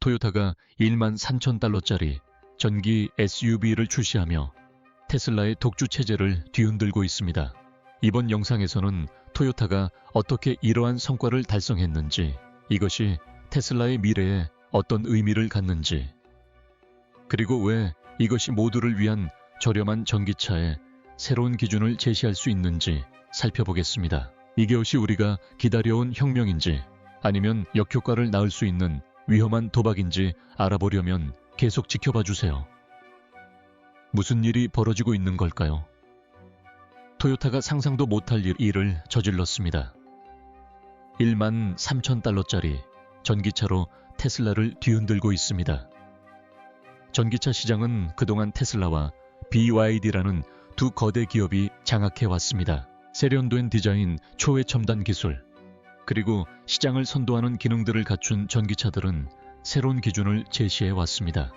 토요타가 13,000달러짜리 전기 SUV를 출시하며 테슬라의 독주 체제를 뒤흔들고 있습니다. 이번 영상에서는 토요타가 어떻게 이러한 성과를 달성했는지, 이것이 테슬라의 미래에 어떤 의미를 갖는지, 그리고 왜 이것이 모두를 위한 저렴한 전기차의 새로운 기준을 제시할 수 있는지 살펴보겠습니다. 이것이 우리가 기다려온 혁명인지 아니면 역효과를 낳을 수 있는 위험한 도박인지 알아보려면 계속 지켜봐 주세요. 무슨 일이 벌어지고 있는 걸까요? 토요타가 상상도 못할 일을 저질렀습니다. 13,000달러짜리 전기차로 테슬라를 뒤흔들고 있습니다. 전기차 시장은 그동안 테슬라와 BYD라는 두 거대 기업이 장악해 왔습니다. 세련된 디자인, 초외첨단 기술, 그리고 시장을 선도하는 기능들을 갖춘 전기차들은 새로운 기준을 제시해 왔습니다.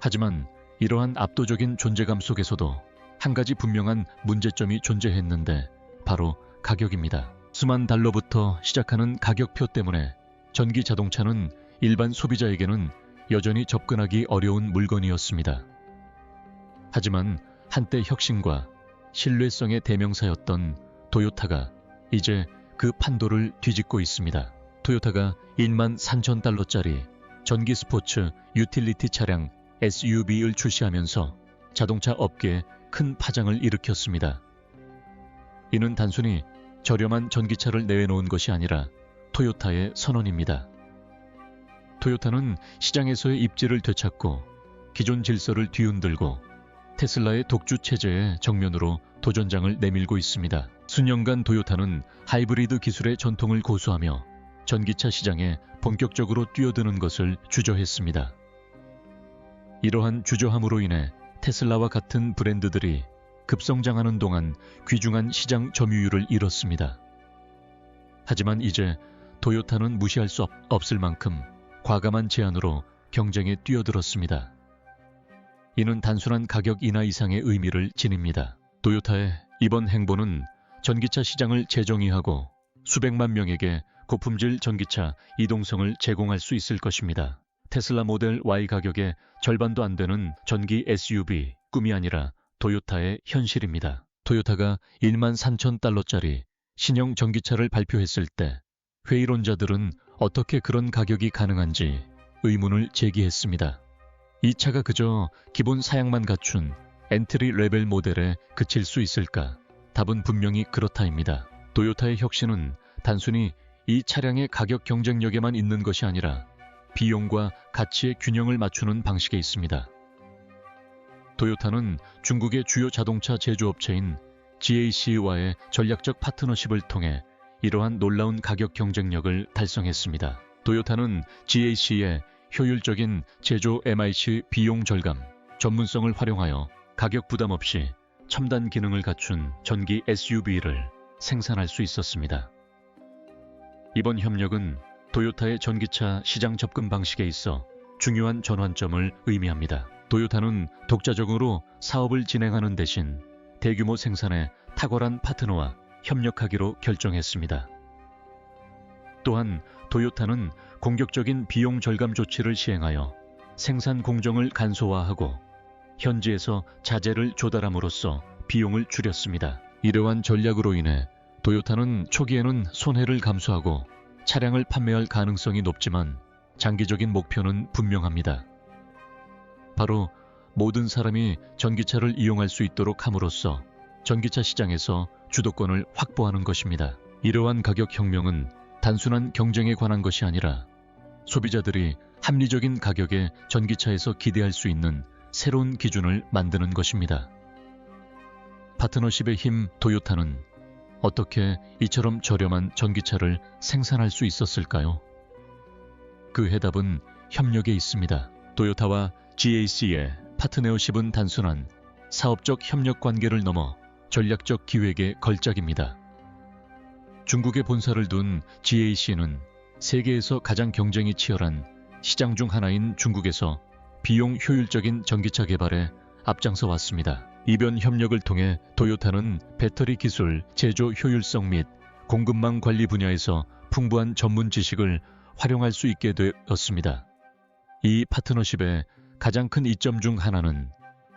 하지만 이러한 압도적인 존재감 속에서도 한 가지 분명한 문제점이 존재했는데 바로 가격입니다. 수만 달러부터 시작하는 가격표 때문에 전기 자동차는 일반 소비자에게는 여전히 접근하기 어려운 물건이었습니다. 하지만 한때 혁신과 신뢰성의 대명사였던 토요타가 이제 그 판도를 뒤집고 있습니다. 토요타가 13,000달러짜리 전기 스포츠 유틸리티 차량 SUV를 출시하면서 자동차 업계에 큰 파장을 일으켰습니다. 이는 단순히 저렴한 전기차를 내놓은 것이 아니라 토요타의 선언입니다. 토요타는 시장에서의 입지를 되찾고 기존 질서를 뒤흔들고 테슬라의 독주 체제에 정면으로 도전장을 내밀고 있습니다. 수년간 토요타는 하이브리드 기술의 전통을 고수하며 전기차 시장에 본격적으로 뛰어드는 것을 주저했습니다. 이러한 주저함으로 인해 테슬라와 같은 브랜드들이 급성장하는 동안 귀중한 시장 점유율을 잃었습니다. 하지만 이제 토요타는 무시할 수 없을 만큼 과감한 제안으로 경쟁에 뛰어들었습니다. 이는 단순한 가격 인하 이상의 의미를 지닙니다. 토요타의 이번 행보는 전기차 시장을 재정의하고 수백만 명에게 고품질 전기차 이동성을 제공할 수 있을 것입니다. 테슬라 모델 Y 가격의 절반도 안 되는 전기 SUV, 꿈이 아니라 토요타의 현실입니다. 토요타가 13,000달러짜리 신형 전기차를 발표했을 때 회의론자들은 어떻게 그런 가격이 가능한지 의문을 제기했습니다. 이 차가 그저 기본 사양만 갖춘 엔트리 레벨 모델에 그칠 수 있을까? 답은 분명히 그렇다입니다. 토요타의 혁신은 단순히 이 차량의 가격 경쟁력에만 있는 것이 아니라 비용과 가치의 균형을 맞추는 방식에 있습니다. 토요타는 중국의 주요 자동차 제조업체인 GAC와의 전략적 파트너십을 통해 이러한 놀라운 가격 경쟁력을 달성했습니다. 토요타는 GAC의 효율적인 제조 MIC 비용 절감, 전문성을 활용하여 가격 부담 없이 첨단 기능을 갖춘 전기 SUV를 생산할 수 있었습니다. 이번 협력은 토요타의 전기차 시장 접근 방식에 있어 중요한 전환점을 의미합니다. 토요타는 독자적으로 사업을 진행하는 대신 대규모 생산에 탁월한 파트너와 협력하기로 결정했습니다. 또한 토요타는 공격적인 비용 절감 조치를 시행하여 생산 공정을 간소화하고 현지에서 자재를 조달함으로써 비용을 줄였습니다. 이러한 전략으로 인해 토요타는 초기에는 손해를 감수하고 차량을 판매할 가능성이 높지만 장기적인 목표는 분명합니다. 바로 모든 사람이 전기차를 이용할 수 있도록 함으로써 전기차 시장에서 주도권을 확보하는 것입니다. 이러한 가격 혁명은 단순한 경쟁에 관한 것이 아니라 소비자들이 합리적인 가격에 전기차에서 기대할 수 있는 새로운 기준을 만드는 것입니다. 파트너십의 힘 토요타는 어떻게 이처럼 저렴한 전기차를 생산할 수 있었을까요? 그 해답은 협력에 있습니다. 토요타와 GAC의 파트너십은 단순한 사업적 협력 관계를 넘어 전략적 기획의 걸작입니다. 중국에 본사를 둔 GAC는 세계에서 가장 경쟁이 치열한 시장 중 하나인 중국에서 비용 효율적인 전기차 개발에 앞장서 왔습니다. 이변 협력을 통해 토요타는 배터리 기술, 제조 효율성 및 공급망 관리 분야에서 풍부한 전문 지식을 활용할 수 있게 되었습니다. 이 파트너십의 가장 큰 이점 중 하나는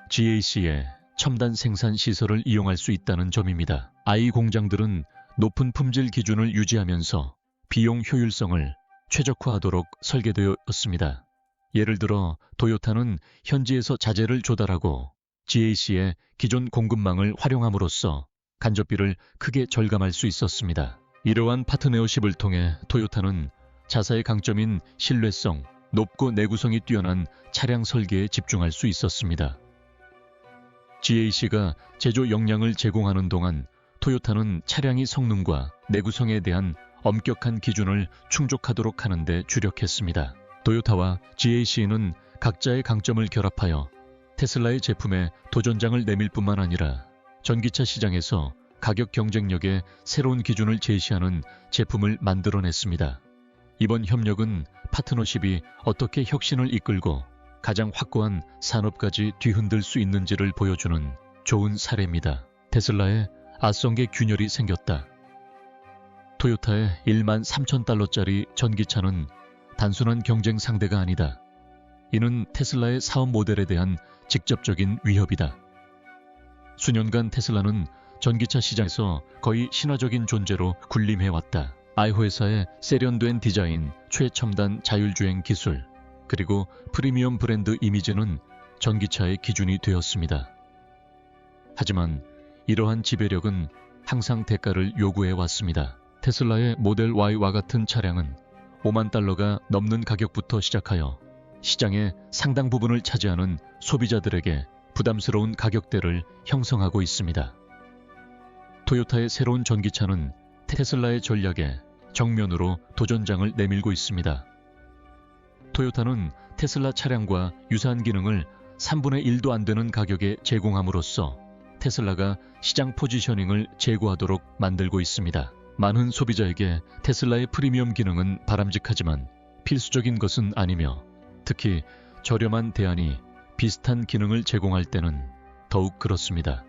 GAC의 첨단 생산 시설을 이용할 수 있다는 점입니다. I 공장들은 높은 품질 기준을 유지하면서 비용 효율성을 최적화하도록 설계되었습니다. 예를 들어 토요타는 현지에서 자재를 조달하고 GAC의 기존 공급망을 활용함으로써 간접비를 크게 절감할 수 있었습니다. 이러한 파트너십을 통해 토요타는 자사의 강점인 신뢰성, 높고 내구성이 뛰어난 차량 설계에 집중할 수 있었습니다. GAC가 제조 역량을 제공하는 동안 토요타는 차량의 성능과 내구성에 대한 엄격한 기준을 충족하도록 하는 데 주력했습니다. 토요타와 GAC는 각자의 강점을 결합하여 테슬라의 제품에 도전장을 내밀 뿐만 아니라 전기차 시장에서 가격 경쟁력의 새로운 기준을 제시하는 제품을 만들어냈습니다. 이번 협력은 파트너십이 어떻게 혁신을 이끌고 가장 확고한 산업까지 뒤흔들 수 있는지를 보여주는 좋은 사례입니다. 테슬라에 아성계 균열이 생겼다. 토요타의 13,000달러짜리 전기차는 단순한 경쟁 상대가 아니다. 이는 테슬라의 사업 모델에 대한 직접적인 위협이다. 수년간 테슬라는 전기차 시장에서 거의 신화적인 존재로 군림해왔다. I 회사의 세련된 디자인, 최첨단 자율주행 기술, 그리고 프리미엄 브랜드 이미지는 전기차의 기준이 되었습니다. 하지만 이러한 지배력은 항상 대가를 요구해왔습니다. 테슬라의 모델 Y와 같은 차량은 5만 달러가 넘는 가격부터 시작하여 시장의 상당 부분을 차지하는 소비자들에게 부담스러운 가격대를 형성하고 있습니다. 토요타의 새로운 전기차는 테슬라의 전략에 정면으로 도전장을 내밀고 있습니다. 토요타는 테슬라 차량과 유사한 기능을 3분의 1도 안 되는 가격에 제공함으로써 테슬라가 시장 포지셔닝을 제고하도록 만들고 있습니다. 많은 소비자에게 테슬라의 프리미엄 기능은 바람직하지만 필수적인 것은 아니며 특히 저렴한 대안이 비슷한 기능을 제공할 때는 더욱 그렇습니다.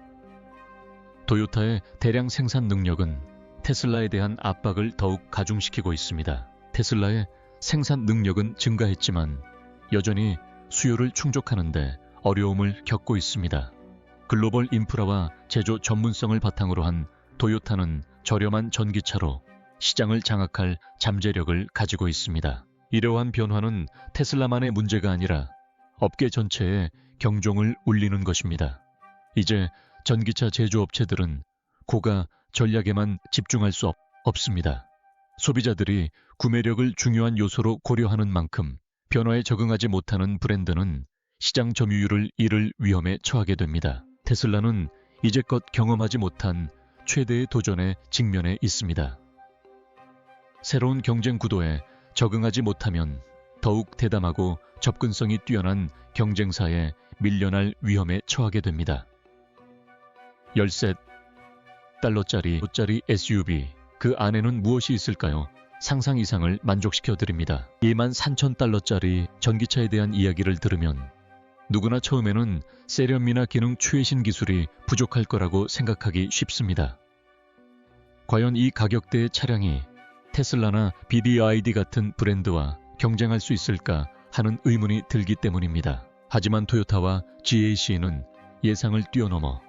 토요타의 대량 생산 능력은 테슬라에 대한 압박을 더욱 가중시키고 있습니다. 테슬라의 생산 능력은 증가했지만 여전히 수요를 충족하는데 어려움을 겪고 있습니다. 글로벌 인프라와 제조 전문성을 바탕으로 한 토요타는 저렴한 전기차로 시장을 장악할 잠재력을 가지고 있습니다. 이러한 변화는 테슬라만의 문제가 아니라 업계 전체에 경종을 울리는 것입니다. 이제 전기차 제조업체들은 고가 전략에만 집중할 수 없습니다. 소비자들이 구매력을 중요한 요소로 고려하는 만큼 변화에 적응하지 못하는 브랜드는 시장 점유율을 잃을 위험에 처하게 됩니다. 테슬라는 이제껏 경험하지 못한 최대의 도전에 직면해 있습니다. 새로운 경쟁 구도에 적응하지 못하면 더욱 대담하고 접근성이 뛰어난 경쟁사에 밀려날 위험에 처하게 됩니다. 13달러짜리 SUV, 그 안에는 무엇이 있을까요? 상상 이상을 만족시켜 드립니다. 23,000달러짜리 전기차에 대한 이야기를 들으면 누구나 처음에는 세련미나 기능 최신 기술이 부족할 거라고 생각하기 쉽습니다. 과연 이 가격대의 차량이 테슬라나 BYD 같은 브랜드와 경쟁할 수 있을까 하는 의문이 들기 때문입니다. 하지만 토요타와 GAC는 예상을 뛰어넘어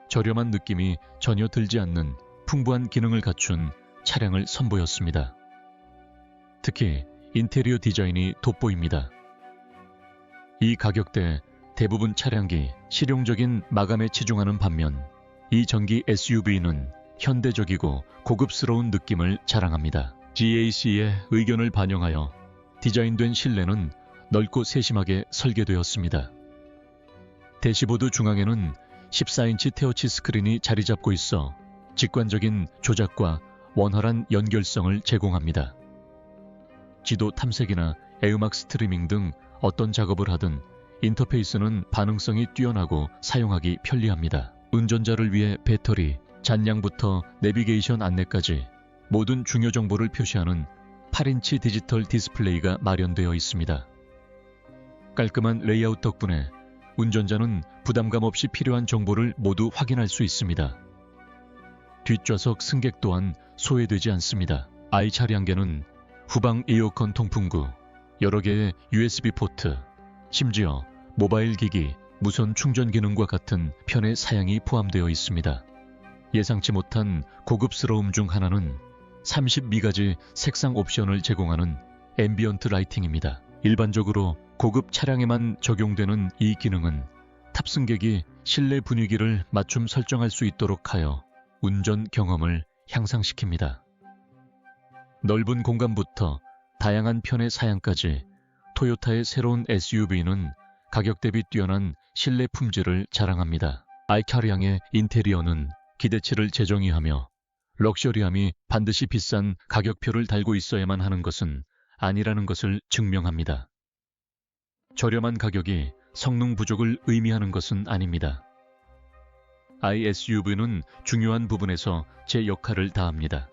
저렴한 느낌이 전혀 들지 않는 풍부한 기능을 갖춘 차량을 선보였습니다. 특히 인테리어 디자인이 돋보입니다. 이 가격대 대부분 차량이 실용적인 마감에 치중하는 반면 이 전기 SUV는 현대적이고 고급스러운 느낌을 자랑합니다. GAC의 의견을 반영하여 디자인된 실내는 넓고 세심하게 설계되었습니다. 대시보드 중앙에는 14인치 터치 스크린이 자리 잡고 있어 직관적인 조작과 원활한 연결성을 제공합니다. 지도 탐색이나 애음악 스트리밍 등 어떤 작업을 하든 인터페이스는 반응성이 뛰어나고 사용하기 편리합니다. 운전자를 위해 배터리, 잔량부터 내비게이션 안내까지 모든 중요 정보를 표시하는 8인치 디지털 디스플레이가 마련되어 있습니다. 깔끔한 레이아웃 덕분에 운전자는 부담감 없이 필요한 정보를 모두 확인할 수 있습니다. 뒷좌석 승객 또한 소외되지 않습니다. I 차량계는 후방 에어컨 통풍구, 여러 개의 USB 포트, 심지어 모바일 기기, 무선 충전 기능과 같은 편의 사양이 포함되어 있습니다. 예상치 못한 고급스러움 중 하나는 32가지 색상 옵션을 제공하는 앰비언트 라이팅입니다. 일반적으로 고급 차량에만 적용되는 이 기능은 탑승객이 실내 분위기를 맞춤 설정할 수 있도록 하여 운전 경험을 향상시킵니다. 넓은 공간부터 다양한 편의 사양까지 토요타의 새로운 SUV는 가격 대비 뛰어난 실내 품질을 자랑합니다. 알카리앙의 인테리어는 기대치를 재정의하며 럭셔리함이 반드시 비싼 가격표를 달고 있어야만 하는 것은 아니라는 것을 증명합니다. 저렴한 가격이 성능 부족을 의미하는 것은 아닙니다. iSUV는 중요한 부분에서 제 역할을 다합니다.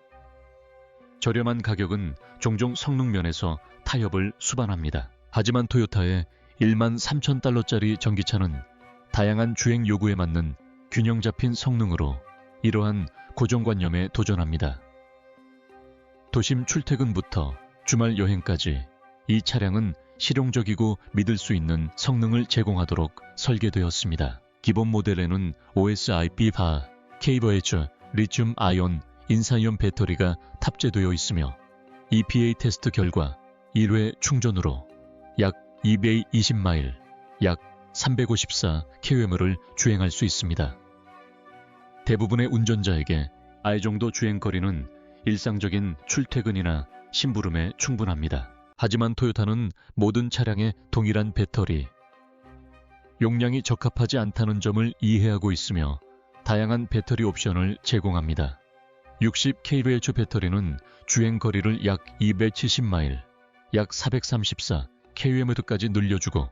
저렴한 가격은 종종 성능 면에서 타협을 수반합니다. 하지만 토요타의 13,000달러짜리 전기차는 다양한 주행 요구에 맞는 균형 잡힌 성능으로 이러한 고정관념에 도전합니다. 도심 출퇴근부터 주말 여행까지 이 차량은 실용적이고 믿을 수 있는 성능을 제공하도록 설계되었습니다. 기본 모델에는 OSIP-바, KVH, 리튬 아이온, 인산이온 배터리가 탑재되어 있으며 EPA 테스트 결과 1회 충전으로 약 220마일, 약 354km를 주행할 수 있습니다. 대부분의 운전자에게 I 정도 주행거리는 일상적인 출퇴근이나 심부름에 충분합니다. 하지만 토요타는 모든 차량에 동일한 배터리 용량이 적합하지 않다는 점을 이해하고 있으며 다양한 배터리 옵션을 제공합니다. 60kWh 배터리는 주행거리를 약 270마일, 약 434km까지 늘려주고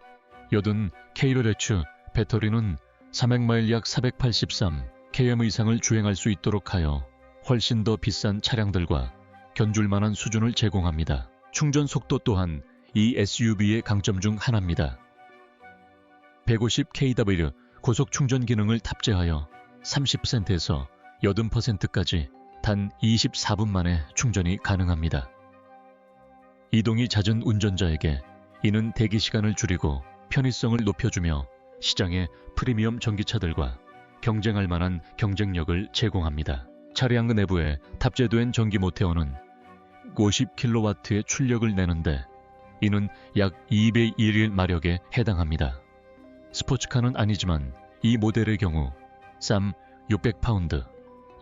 80kWh 배터리는 300마일 약 483km 이상을 주행할 수 있도록 하여 훨씬 더 비싼 차량들과 견줄 만한 수준을 제공합니다. 충전 속도 또한 이 SUV의 강점 중 하나입니다. 150kW 고속 충전 기능을 탑재하여 30%에서 80%까지 단 24분 만에 충전이 가능합니다. 이동이 잦은 운전자에게 이는 대기 시간을 줄이고 편의성을 높여주며 시장의 프리미엄 전기차들과 경쟁할 만한 경쟁력을 제공합니다. 차량 내부에 탑재된 전기 모터는 50kW의 출력을 내는데 이는 약 201일 마력에 해당합니다. 스포츠카는 아니지만 이 모델의 경우 쌈 600파운드,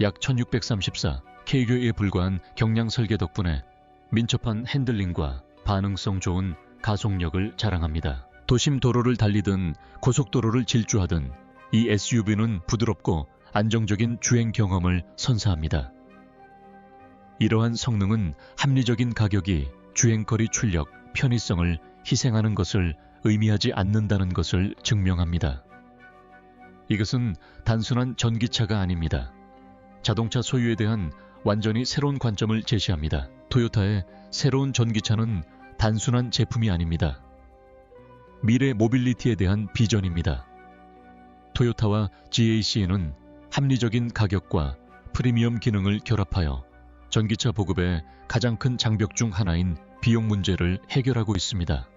약 1634kg에 불과한 경량 설계 덕분에 민첩한 핸들링과 반응성 좋은 가속력을 자랑합니다. 도심 도로를 달리든 고속도로를 질주하든 이 SUV는 부드럽고 안정적인 주행 경험을 선사합니다. 이러한 성능은 합리적인 가격이 주행거리 출력, 편의성을 희생하는 것을 의미하지 않는다는 것을 증명합니다. 이것은 단순한 전기차가 아닙니다. 자동차 소유에 대한 완전히 새로운 관점을 제시합니다. 토요타의 새로운 전기차는 단순한 제품이 아닙니다. 미래 모빌리티에 대한 비전입니다. 토요타와 GAC는 합리적인 가격과 프리미엄 기능을 결합하여 전기차 보급의 가장 큰 장벽 중 하나인 비용 문제를 해결하고 있습니다.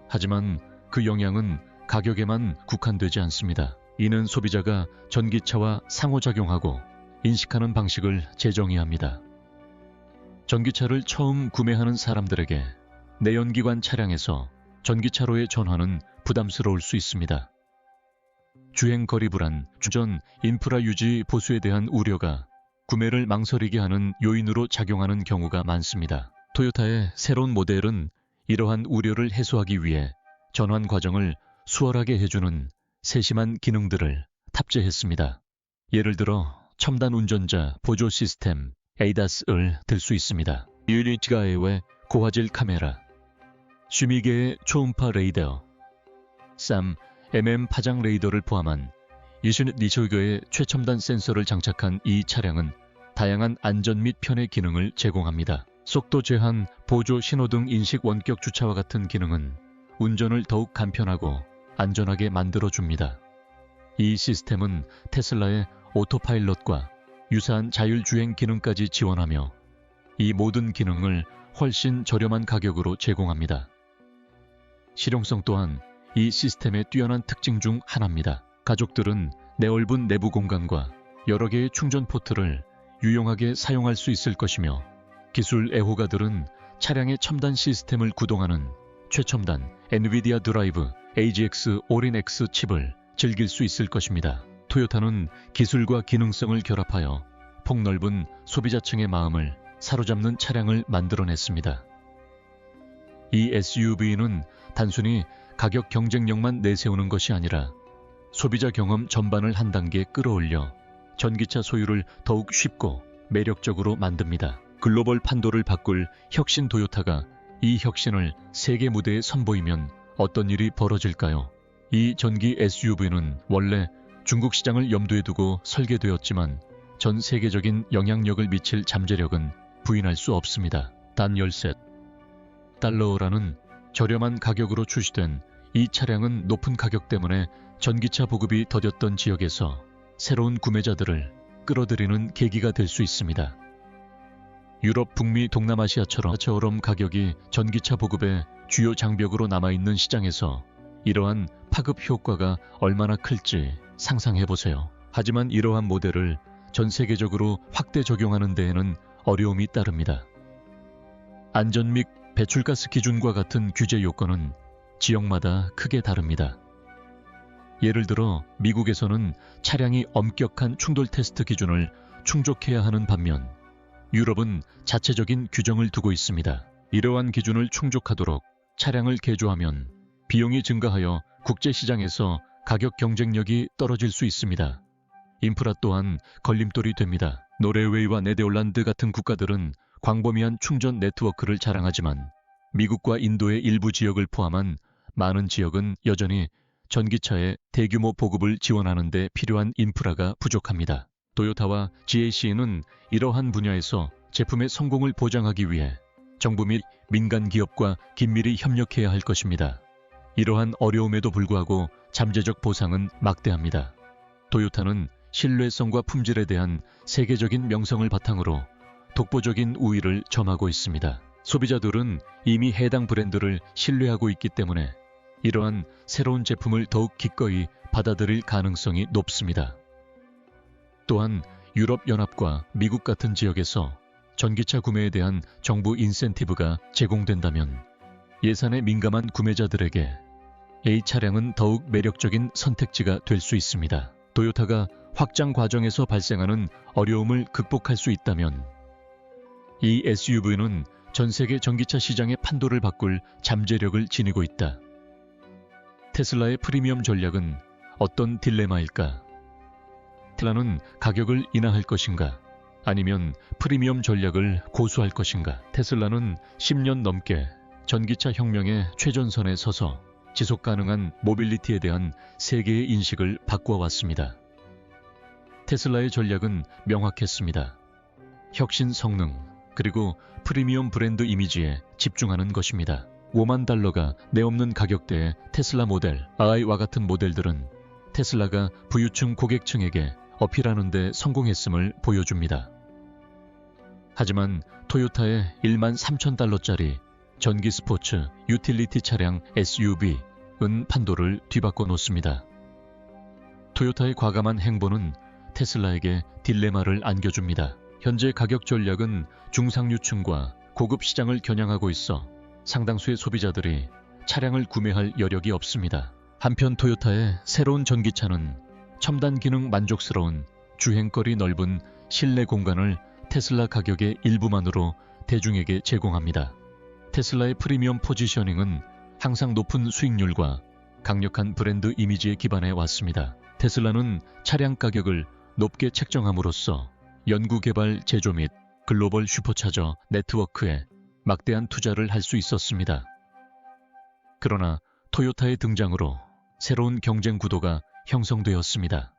하지만 그 영향은 가격에만 국한되지 않습니다. 이는 소비자가 전기차와 상호작용하고 인식하는 방식을 재정의합니다. 전기차를 처음 구매하는 사람들에게 내연기관 차량에서 전기차로의 전환은 부담스러울 수 있습니다. 주행거리 불안, 주전, 인프라 유지 보수에 대한 우려가 구매를 망설이게 하는 요인으로 작용하는 경우가 많습니다. 토요타의 새로운 모델은 이러한 우려를 해소하기 위해 전환 과정을 수월하게 해주는 세심한 기능들을 탑재했습니다. 예를 들어 첨단 운전자 보조 시스템 ADAS를 들 수 있습니다. 유니티가의 고화질 카메라, 슈미게의 초음파 레이더, 쌈 MM 파장 레이더를 포함한 24개의 최첨단 센서를 장착한 이 차량은 다양한 안전 및 편의 기능을 제공합니다. 속도 제한, 보조 신호등 인식 원격 주차와 같은 기능은 운전을 더욱 간편하고 안전하게 만들어줍니다. 이 시스템은 테슬라의 오토파일럿과 유사한 자율주행 기능까지 지원하며 이 모든 기능을 훨씬 저렴한 가격으로 제공합니다. 실용성 또한 이 시스템의 뛰어난 특징 중 하나입니다. 가족들은 넓은 내부 공간과 여러 개의 충전 포트를 유용하게 사용할 수 있을 것이며, 기술 애호가들은 차량의 첨단 시스템을 구동하는 최첨단 엔비디아 드라이브 AGX 올인-X 칩을 즐길 수 있을 것입니다. 토요타는 기술과 기능성을 결합하여 폭넓은 소비자층의 마음을 사로잡는 차량을 만들어냈습니다. 이 SUV는 단순히 가격 경쟁력만 내세우는 것이 아니라 소비자 경험 전반을 한 단계 끌어올려 전기차 소유를 더욱 쉽고 매력적으로 만듭니다. 글로벌 판도를 바꿀 혁신 토요타가 이 혁신을 세계 무대에 선보이면 어떤 일이 벌어질까요? 이 전기 SUV는 원래 중국 시장을 염두에 두고 설계되었지만 전 세계적인 영향력을 미칠 잠재력은 부인할 수 없습니다. 단 $13라는 저렴한 가격으로 출시된 이 차량은 높은 가격 때문에 전기차 보급이 더뎠던 지역에서 새로운 구매자들을 끌어들이는 계기가 될 수 있습니다. 유럽, 북미, 동남아시아처럼 가격이 전기차 보급의 주요 장벽으로 남아있는 시장에서 이러한 파급 효과가 얼마나 클지 상상해보세요. 하지만 이러한 모델을 전 세계적으로 확대 적용하는 데에는 어려움이 따릅니다. 안전 및 배출가스 기준과 같은 규제 요건은 지역마다 크게 다릅니다. 예를 들어 미국에서는 차량이 엄격한 충돌 테스트 기준을 충족해야 하는 반면 유럽은 자체적인 규정을 두고 있습니다. 이러한 기준을 충족하도록 차량을 개조하면 비용이 증가하여 국제시장에서 가격 경쟁력이 떨어질 수 있습니다. 인프라 또한 걸림돌이 됩니다. 노르웨이와 네덜란드 같은 국가들은 광범위한 충전 네트워크를 자랑하지만 미국과 인도의 일부 지역을 포함한 많은 지역은 여전히 전기차의 대규모 보급을 지원하는 데 필요한 인프라가 부족합니다. 토요타와 GAC는 이러한 분야에서 제품의 성공을 보장하기 위해 정부 및 민간 기업과 긴밀히 협력해야 할 것입니다. 이러한 어려움에도 불구하고 잠재적 보상은 막대합니다. 토요타는 신뢰성과 품질에 대한 세계적인 명성을 바탕으로 독보적인 우위를 점하고 있습니다. 소비자들은 이미 해당 브랜드를 신뢰하고 있기 때문에 이러한 새로운 제품을 더욱 기꺼이 받아들일 가능성이 높습니다. 또한 유럽연합과 미국 같은 지역에서 전기차 구매에 대한 정부 인센티브가 제공된다면 예산에 민감한 구매자들에게 이 차량은 더욱 매력적인 선택지가 될 수 있습니다. 토요타가 확장 과정에서 발생하는 어려움을 극복할 수 있다면 이 SUV는 전 세계 전기차 시장의 판도를 바꿀 잠재력을 지니고 있다. 테슬라의 프리미엄 전략은 어떤 딜레마일까? 테슬라는 가격을 인하할 것인가? 아니면 프리미엄 전략을 고수할 것인가? 테슬라는 10년 넘게 전기차 혁명의 최전선에 서서 지속 가능한 모빌리티에 대한 세계의 인식을 바꾸어왔습니다. 테슬라의 전략은 명확했습니다. 혁신 성능, 그리고 프리미엄 브랜드 이미지에 집중하는 것입니다. $50,000가 내없는 가격대의 테슬라 모델 I와 같은 모델들은 테슬라가 부유층 고객층에게 어필하는 데 성공했음을 보여줍니다. 하지만 토요타의 $13,000짜리 전기 스포츠 유틸리티 차량 SUV은 판도를 뒤바꿔 놓습니다. 토요타의 과감한 행보는 테슬라에게 딜레마를 안겨줍니다. 현재 가격 전략은 중상류층과 고급 시장을 겨냥하고 있어 상당수의 소비자들이 차량을 구매할 여력이 없습니다. 한편 토요타의 새로운 전기차는 첨단 기능 만족스러운 주행거리 넓은 실내 공간을 테슬라 가격의 일부만으로 대중에게 제공합니다. 테슬라의 프리미엄 포지셔닝은 항상 높은 수익률과 강력한 브랜드 이미지에 기반해 왔습니다. 테슬라는 차량 가격을 높게 책정함으로써 연구개발 제조 및 글로벌 슈퍼차저 네트워크에 막대한 투자를 할 수 있었습니다. 그러나 토요타의 등장으로 새로운 경쟁 구도가 형성되었습니다.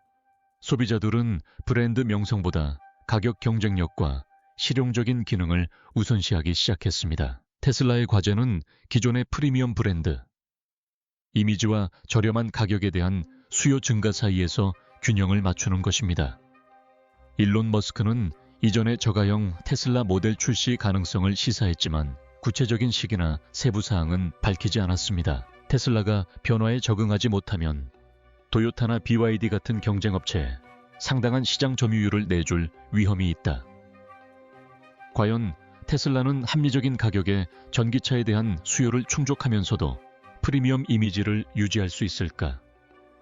소비자들은 브랜드 명성보다 가격 경쟁력과 실용적인 기능을 우선시하기 시작했습니다. 테슬라의 과제는 기존의 프리미엄 브랜드 이미지와 저렴한 가격에 대한 수요 증가 사이에서 균형을 맞추는 것입니다. 일론 머스크는 이전에 저가형 테슬라 모델 출시 가능성을 시사했지만 구체적인 시기나 세부 사항은 밝히지 않았습니다. 테슬라가 변화에 적응하지 못하면 도요타나 BYD 같은 경쟁업체에 상당한 시장 점유율을 내줄 위험이 있다. 과연 테슬라는 합리적인 가격에 전기차에 대한 수요를 충족하면서도 프리미엄 이미지를 유지할 수 있을까?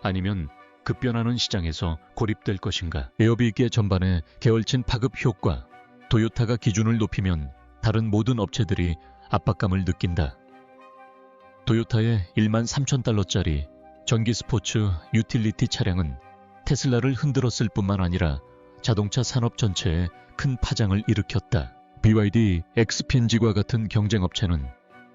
아니면 급변하는 시장에서 고립될 것인가? 에어비계 전반의 계열친 파급 효과. 도요타가 기준을 높이면 다른 모든 업체들이 압박감을 느낀다. 도요타의 13,000달러짜리 전기 스포츠 유틸리티 차량은 테슬라를 흔들었을 뿐만 아니라 자동차 산업 전체에 큰 파장을 일으켰다. BYD, 엑스핀지과 같은 경쟁업체는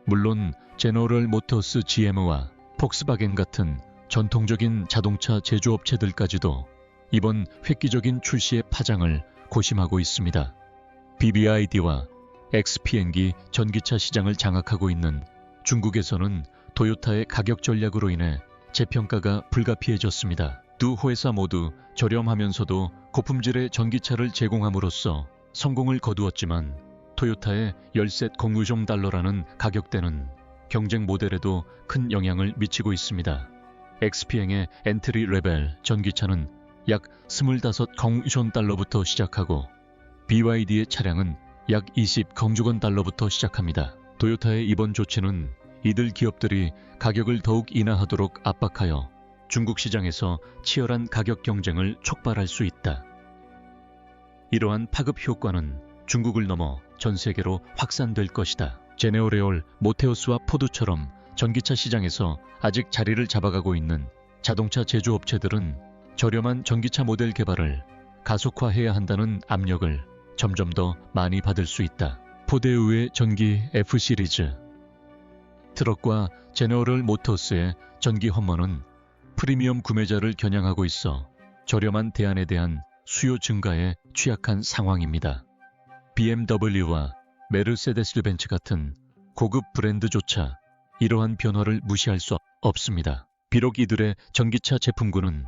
물론 제너럴 모터스 GM와 폭스바겐 같은 전통적인 자동차 제조업체들까지도 이번 획기적인 출시의 파장을 고심하고 있습니다. BYD와 XPeng이 전기차 시장을 장악하고 있는 중국에서는 도요타의 가격 전략으로 인해 재평가가 불가피해졌습니다. 두 회사 모두 저렴하면서도 고품질의 전기차를 제공함으로써 성공을 거두었지만 토요타의 13 공유종 달러라는 가격대는 경쟁 모델에도 큰 영향을 미치고 있습니다. XPeng의 엔트리 레벨 전기차는 약 25 공유종 달러부터 시작하고 BYD의 차량은 약 20 공주권 달러부터 시작합니다. 도요타의 이번 조치는 이들 기업들이 가격을 더욱 인하하도록 압박하여 중국 시장에서 치열한 가격 경쟁을 촉발할 수 있다. 이러한 파급 효과는 중국을 넘어 전 세계로 확산될 것이다. 제네오레올, 모테우스와 포드처럼 전기차 시장에서 아직 자리를 잡아가고 있는 자동차 제조업체들은 저렴한 전기차 모델 개발을 가속화해야 한다는 압력을 점점 더 많이 받을 수 있다. 포드의 전기 F-시리즈, 트럭과 제너럴 모터스의 전기 험머는 프리미엄 구매자를 겨냥하고 있어 저렴한 대안에 대한 수요 증가에 취약한 상황입니다. BMW와 메르세데스 벤츠 같은 고급 브랜드조차 이러한 변화를 무시할 수 없습니다. 비록 이들의 전기차 제품군은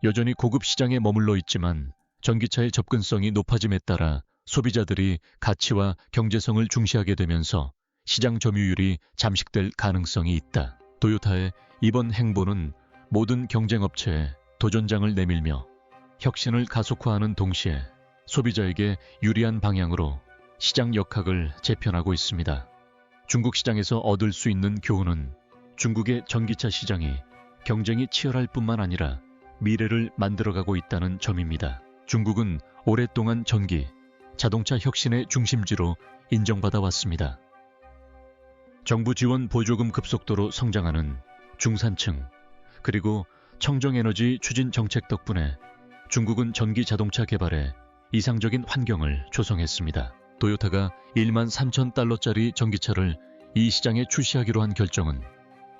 여전히 고급 시장에 머물러 있지만 전기차의 접근성이 높아짐에 따라 소비자들이 가치와 경제성을 중시하게 되면서 시장 점유율이 잠식될 가능성이 있다. 도요타의 이번 행보는 모든 경쟁업체에 도전장을 내밀며 혁신을 가속화하는 동시에 소비자에게 유리한 방향으로 시장 역학을 재편하고 있습니다. 중국 시장에서 얻을 수 있는 교훈은 중국의 전기차 시장이 경쟁이 치열할 뿐만 아니라 미래를 만들어가고 있다는 점입니다. 중국은 오랫동안 전기, 자동차 혁신의 중심지로 인정받아 왔습니다. 정부 지원 보조금 급속도로 성장하는 중산층, 그리고 청정에너지 추진 정책 덕분에 중국은 전기 자동차 개발에 이상적인 환경을 조성했습니다. 도요타가 13,000달러짜리 전기차를 이 시장에 출시하기로 한 결정은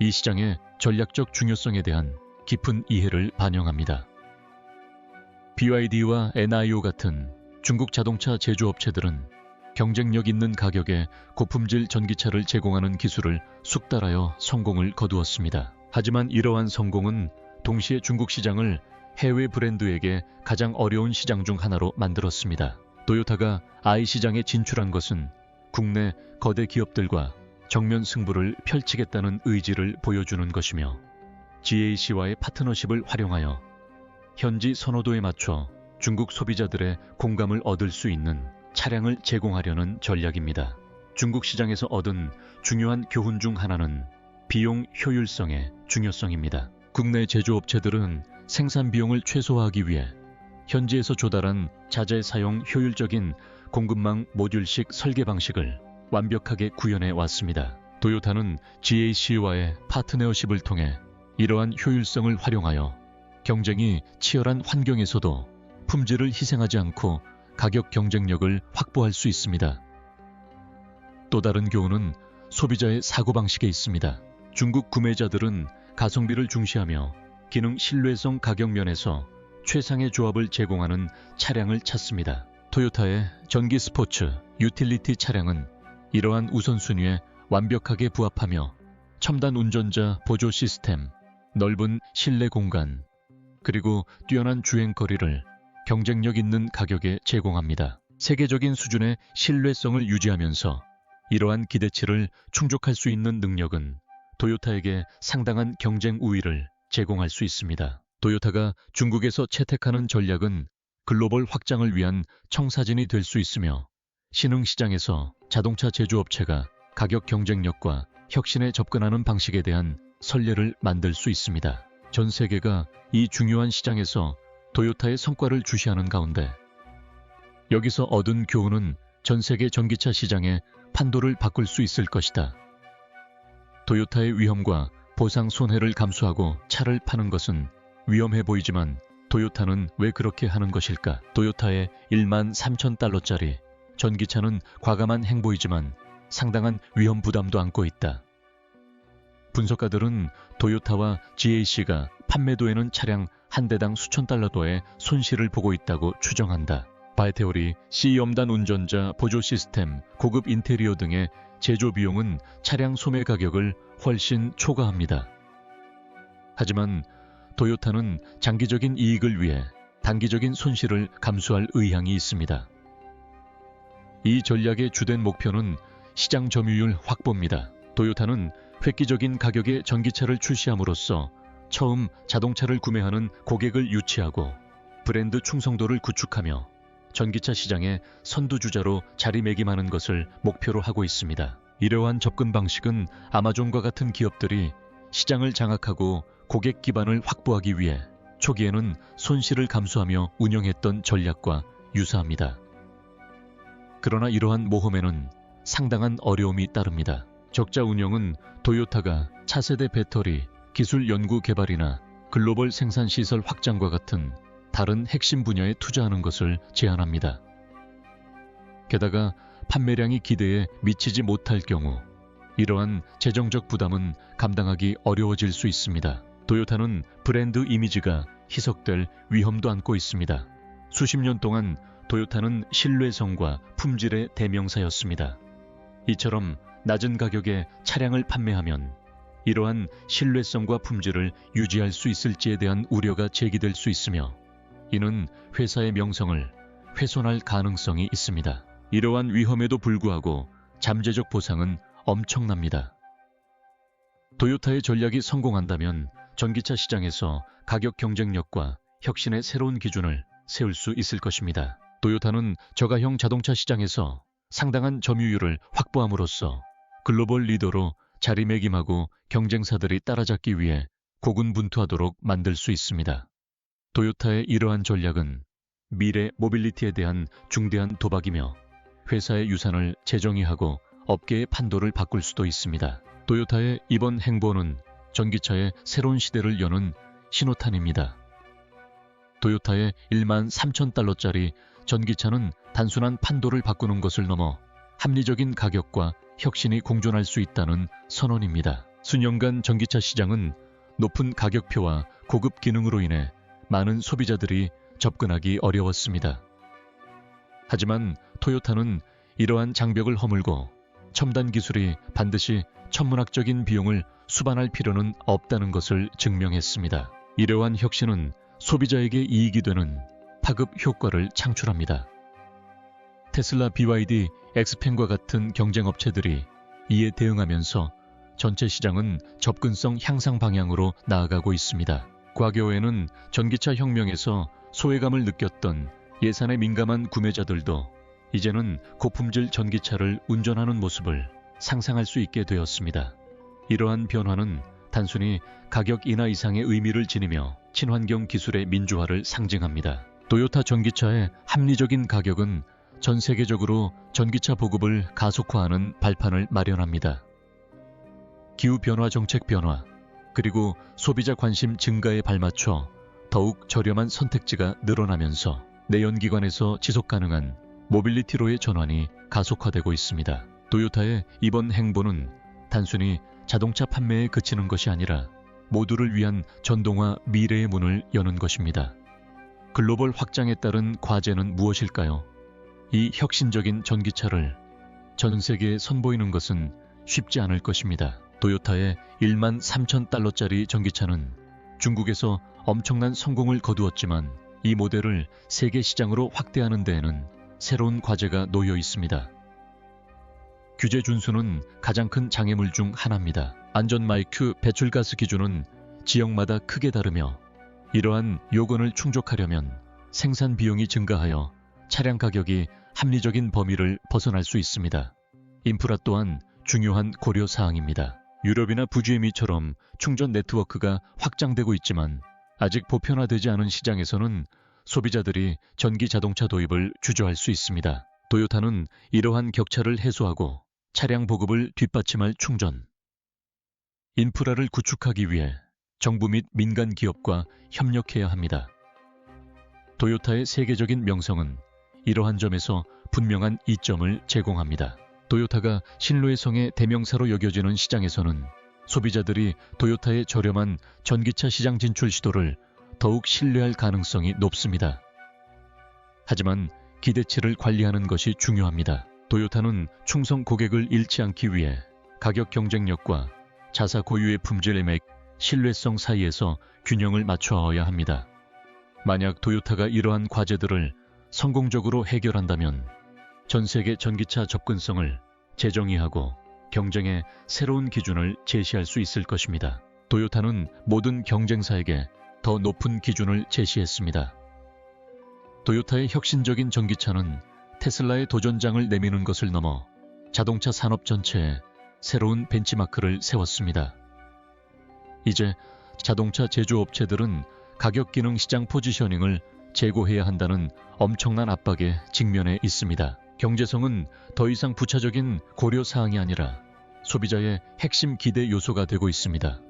이 시장의 전략적 중요성에 대한 깊은 이해를 반영합니다. BYD와 NIO 같은 중국 자동차 제조업체들은 경쟁력 있는 가격에 고품질 전기차를 제공하는 기술을 숙달하여 성공을 거두었습니다. 하지만 이러한 성공은 동시에 중국 시장을 해외 브랜드에게 가장 어려운 시장 중 하나로 만들었습니다. 도요타가 I 시장에 진출한 것은 국내 거대 기업들과 정면 승부를 펼치겠다는 의지를 보여주는 것이며 GAC와의 파트너십을 활용하여 현지 선호도에 맞춰 중국 소비자들의 공감을 얻을 수 있는 차량을 제공하려는 전략입니다. 중국 시장에서 얻은 중요한 교훈 중 하나는 비용 효율성의 중요성입니다. 국내 제조업체들은 생산 비용을 최소화하기 위해 현지에서 조달한 자재 사용 효율적인 공급망 모듈식 설계 방식을 완벽하게 구현해 왔습니다. 도요타는 GAC와의 파트너십을 통해 이러한 효율성을 활용하여 경쟁이 치열한 환경에서도 품질을 희생하지 않고 가격 경쟁력을 확보할 수 있습니다. 또 다른 교훈은 소비자의 사고방식에 있습니다. 중국 구매자들은 가성비를 중시하며 기능 신뢰성 가격 면에서 최상의 조합을 제공하는 차량을 찾습니다. 토요타의 전기 스포츠, 유틸리티 차량은 이러한 우선순위에 완벽하게 부합하며 첨단 운전자 보조 시스템, 넓은 실내 공간, 그리고 뛰어난 주행거리를 경쟁력 있는 가격에 제공합니다. 세계적인 수준의 신뢰성을 유지하면서 이러한 기대치를 충족할 수 있는 능력은 도요타에게 상당한 경쟁 우위를 제공할 수 있습니다. 도요타가 중국에서 채택하는 전략은 글로벌 확장을 위한 청사진이 될 수 있으며 신흥시장에서 자동차 제조업체가 가격 경쟁력과 혁신에 접근하는 방식에 대한 선례를 만들 수 있습니다. 전 세계가 이 중요한 시장에서 도요타의 성과를 주시하는 가운데 여기서 얻은 교훈은 전 세계 전기차 시장의 판도를 바꿀 수 있을 것이다. 도요타의 위험과 보상 손해를 감수하고 차를 파는 것은 위험해 보이지만 도요타는 왜 그렇게 하는 것일까? 도요타의 13,000달러짜리 전기차는 과감한 행보이지만 상당한 위험 부담도 안고 있다. 분석가들은 도요타와 GAC가 판매도에는 차량 한 대당 수천 달러도의 손실을 보고 있다고 추정한다. 바이테오리, C염단 운전자, 보조 시스템, 고급 인테리어 등의 제조 비용은 차량 소매 가격을 훨씬 초과합니다. 하지만 도요타는 장기적인 이익을 위해 단기적인 손실을 감수할 의향이 있습니다. 이 전략의 주된 목표는 시장 점유율 확보입니다. 도요타는 획기적인 가격의 전기차를 출시함으로써 처음 자동차를 구매하는 고객을 유치하고 브랜드 충성도를 구축하며 전기차 시장의 선두주자로 자리매김하는 것을 목표로 하고 있습니다. 이러한 접근 방식은 아마존과 같은 기업들이 시장을 장악하고 고객 기반을 확보하기 위해 초기에는 손실을 감수하며 운영했던 전략과 유사합니다. 그러나 이러한 모험에는 상당한 어려움이 따릅니다. 적자 운영은 도요타가 차세대 배터리, 기술 연구 개발이나 글로벌 생산 시설 확장과 같은 다른 핵심 분야에 투자하는 것을 제한합니다. 게다가 판매량이 기대에 미치지 못할 경우 이러한 재정적 부담은 감당하기 어려워질 수 있습니다. 도요타는 브랜드 이미지가 희석될 위험도 안고 있습니다. 수십 년 동안 도요타는 신뢰성과 품질의 대명사였습니다. 이처럼 낮은 가격에 차량을 판매하면 이러한 신뢰성과 품질을 유지할 수 있을지에 대한 우려가 제기될 수 있으며 이는 회사의 명성을 훼손할 가능성이 있습니다. 이러한 위험에도 불구하고 잠재적 보상은 엄청납니다. 도요타의 전략이 성공한다면 전기차 시장에서 가격 경쟁력과 혁신의 새로운 기준을 세울 수 있을 것입니다. 도요타는 저가형 자동차 시장에서 상당한 점유율을 확보함으로써 글로벌 리더로 자리매김하고 경쟁사들이 따라잡기 위해 고군분투하도록 만들 수 있습니다. 도요타의 이러한 전략은 미래 모빌리티에 대한 중대한 도박이며 회사의 유산을 재정의하고 업계의 판도를 바꿀 수도 있습니다. 도요타의 이번 행보는 전기차의 새로운 시대를 여는 신호탄입니다. 도요타의 13,000달러짜리 전기차는 단순한 판도를 바꾸는 것을 넘어 합리적인 가격과 혁신이 공존할 수 있다는 선언입니다. 수년간 전기차 시장은 높은 가격표와 고급 기능으로 인해 많은 소비자들이 접근하기 어려웠습니다. 하지만 토요타는 이러한 장벽을 허물고 첨단 기술이 반드시 천문학적인 비용을 수반할 필요는 없다는 것을 증명했습니다. 이러한 혁신은 소비자에게 이익이 되는 파급 효과를 창출합니다. 테슬라, BYD, 엑스펜과 같은 경쟁업체들이 이에 대응하면서 전체 시장은 접근성 향상 방향으로 나아가고 있습니다. 과거에는 전기차 혁명에서 소외감을 느꼈던 예산에 민감한 구매자들도 이제는 고품질 전기차를 운전하는 모습을 상상할 수 있게 되었습니다. 이러한 변화는 단순히 가격 인하 이상의 의미를 지니며 친환경 기술의 민주화를 상징합니다. 도요타 전기차의 합리적인 가격은 전 세계적으로 전기차 보급을 가속화하는 발판을 마련합니다. 기후변화 정책 변화, 그리고 소비자 관심 증가에 발맞춰 더욱 저렴한 선택지가 늘어나면서 내연기관에서 지속가능한 모빌리티로의 전환이 가속화되고 있습니다. 도요타의 이번 행보는 단순히 자동차 판매에 그치는 것이 아니라 모두를 위한 전동화 미래의 문을 여는 것입니다. 글로벌 확장에 따른 과제는 무엇일까요? 이 혁신적인 전기차를 전 세계에 선보이는 것은 쉽지 않을 것입니다. 도요타의 13,000달러짜리 전기차는 중국에서 엄청난 성공을 거두었지만 이 모델을 세계 시장으로 확대하는 데에는 새로운 과제가 놓여 있습니다. 규제 준수는 가장 큰 장애물 중 하나입니다. 안전마이크 배출가스 기준은 지역마다 크게 다르며 이러한 요건을 충족하려면 생산 비용이 증가하여 차량 가격이 합리적인 범위를 벗어날 수 있습니다. 인프라 또한 중요한 고려 사항입니다. 유럽이나 북미처럼 충전 네트워크가 확장되고 있지만 아직 보편화되지 않은 시장에서는 소비자들이 전기 자동차 도입을 주저할 수 있습니다. 토요타는 이러한 격차를 해소하고 차량 보급을 뒷받침할 충전 인프라를 구축하기 위해 정부 및 민간 기업과 협력해야 합니다. 토요타의 세계적인 명성은 이러한 점에서 분명한 이점을 제공합니다. 토요타가 신뢰의 성의 대명사로 여겨지는 시장에서는 소비자들이 토요타의 저렴한 전기차 시장 진출 시도를 더욱 신뢰할 가능성이 높습니다. 하지만 기대치를 관리하는 것이 중요합니다. 토요타는 충성 고객을 잃지 않기 위해 가격 경쟁력과 자사 고유의 품질의 맥, 신뢰성 사이에서 균형을 맞춰야 합니다. 만약 토요타가 이러한 과제들을 성공적으로 해결한다면 전 세계 전기차 접근성을 재정의하고 경쟁의 새로운 기준을 제시할 수 있을 것입니다. 토요타는 모든 경쟁사에게 더 높은 기준을 제시했습니다. 토요타의 혁신적인 전기차는 테슬라의 도전장을 내미는 것을 넘어 자동차 산업 전체에 새로운 벤치마크를 세웠습니다. 이제 자동차 제조업체들은 가격 기능 시장 포지셔닝을 제고해야 한다는 엄청난 압박에 직면해 있습니다. 경제성은 더 이상 부차적인 고려 사항이 아니라 소비자의 핵심 기대 요소가 되고 있습니다.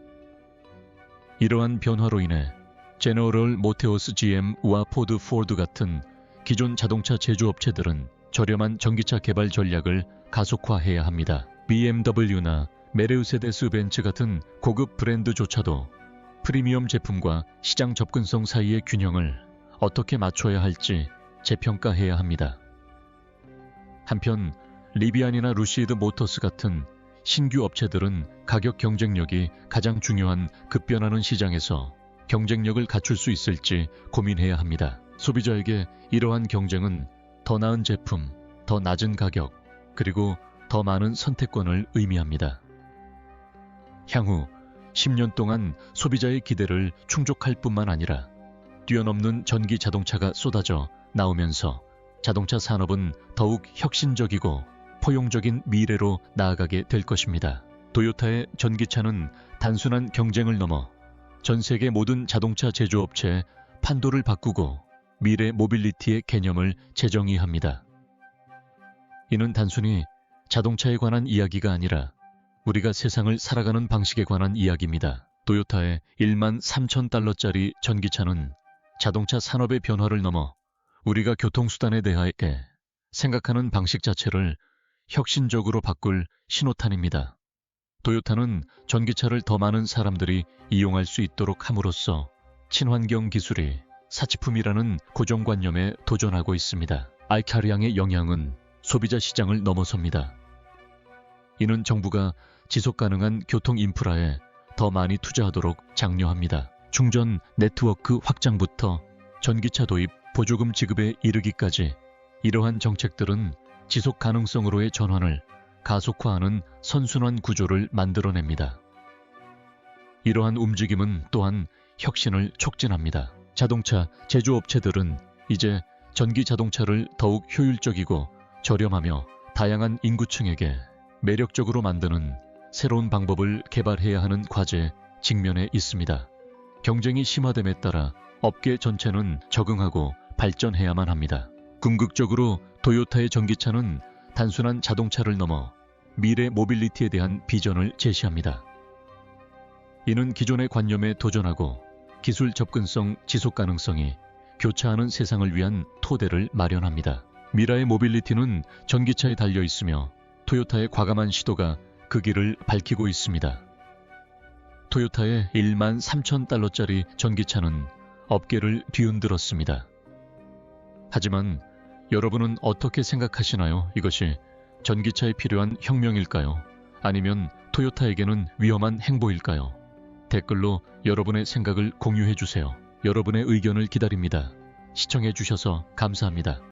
이러한 변화로 인해 제너럴 모터스 GM와 포드 같은 기존 자동차 제조업체들은 저렴한 전기차 개발 전략을 가속화해야 합니다. BMW나 메르세데스 벤츠 같은 고급 브랜드조차도 프리미엄 제품과 시장 접근성 사이의 균형을 어떻게 맞춰야 할지 재평가해야 합니다. 한편 리비안이나 루시드 모터스 같은 신규 업체들은 가격 경쟁력이 가장 중요한 급변하는 시장에서 경쟁력을 갖출 수 있을지 고민해야 합니다. 소비자에게 이러한 경쟁은 더 나은 제품, 더 낮은 가격, 그리고 더 많은 선택권을 의미합니다. 향후 10년 동안 소비자의 기대를 충족할 뿐만 아니라 뛰어넘는 전기 자동차가 쏟아져 나오면서 자동차 산업은 더욱 혁신적이고 포용적인 미래로 나아가게 될 것입니다. 토요타의 전기차는 단순한 경쟁을 넘어 전 세계 모든 자동차 제조업체의 판도를 바꾸고 미래 모빌리티의 개념을 재정의합니다. 이는 단순히 자동차에 관한 이야기가 아니라 우리가 세상을 살아가는 방식에 관한 이야기입니다. 토요타의 13,000달러짜리 전기차는 자동차 산업의 변화를 넘어 우리가 교통수단에 대하여 생각하는 방식 자체를 혁신적으로 바꿀 신호탄입니다. 토요타는 전기차를 더 많은 사람들이 이용할 수 있도록 함으로써 친환경 기술이 사치품이라는 고정관념에 도전하고 있습니다. 알카리앙의 영향은 소비자 시장을 넘어섭니다. 이는 정부가 지속가능한 교통 인프라에 더 많이 투자하도록 장려합니다. 충전 네트워크 확장부터 전기차 도입, 보조금 지급에 이르기까지 이러한 정책들은 지속 가능성으로의 전환을 가속화하는 선순환 구조를 만들어냅니다. 이러한 움직임은 또한 혁신을 촉진합니다. 자동차 제조업체들은 이제 전기 자동차를 더욱 효율적이고 저렴하며 다양한 인구층에게 매력적으로 만드는 새로운 방법을 개발해야 하는 과제에 직면해 있습니다. 경쟁이 심화됨에 따라 업계 전체는 적응하고 발전해야만 합니다. 궁극적으로 토요타의 전기차는 단순한 자동차를 넘어 미래 모빌리티에 대한 비전을 제시합니다. 이는 기존의 관념에 도전하고 기술 접근성, 지속 가능성이 교차하는 세상을 위한 토대를 마련합니다. 미래의 모빌리티는 전기차에 달려 있으며 토요타의 과감한 시도가 그 길을 밝히고 있습니다. 토요타의 13,000달러짜리 전기차는 업계를 뒤흔들었습니다. 하지만 여러분은 어떻게 생각하시나요? 이것이 전기차에 필요한 혁명일까요? 아니면 토요타에게는 위험한 행보일까요? 댓글로 여러분의 생각을 공유해 주세요. 여러분의 의견을 기다립니다. 시청해 주셔서 감사합니다.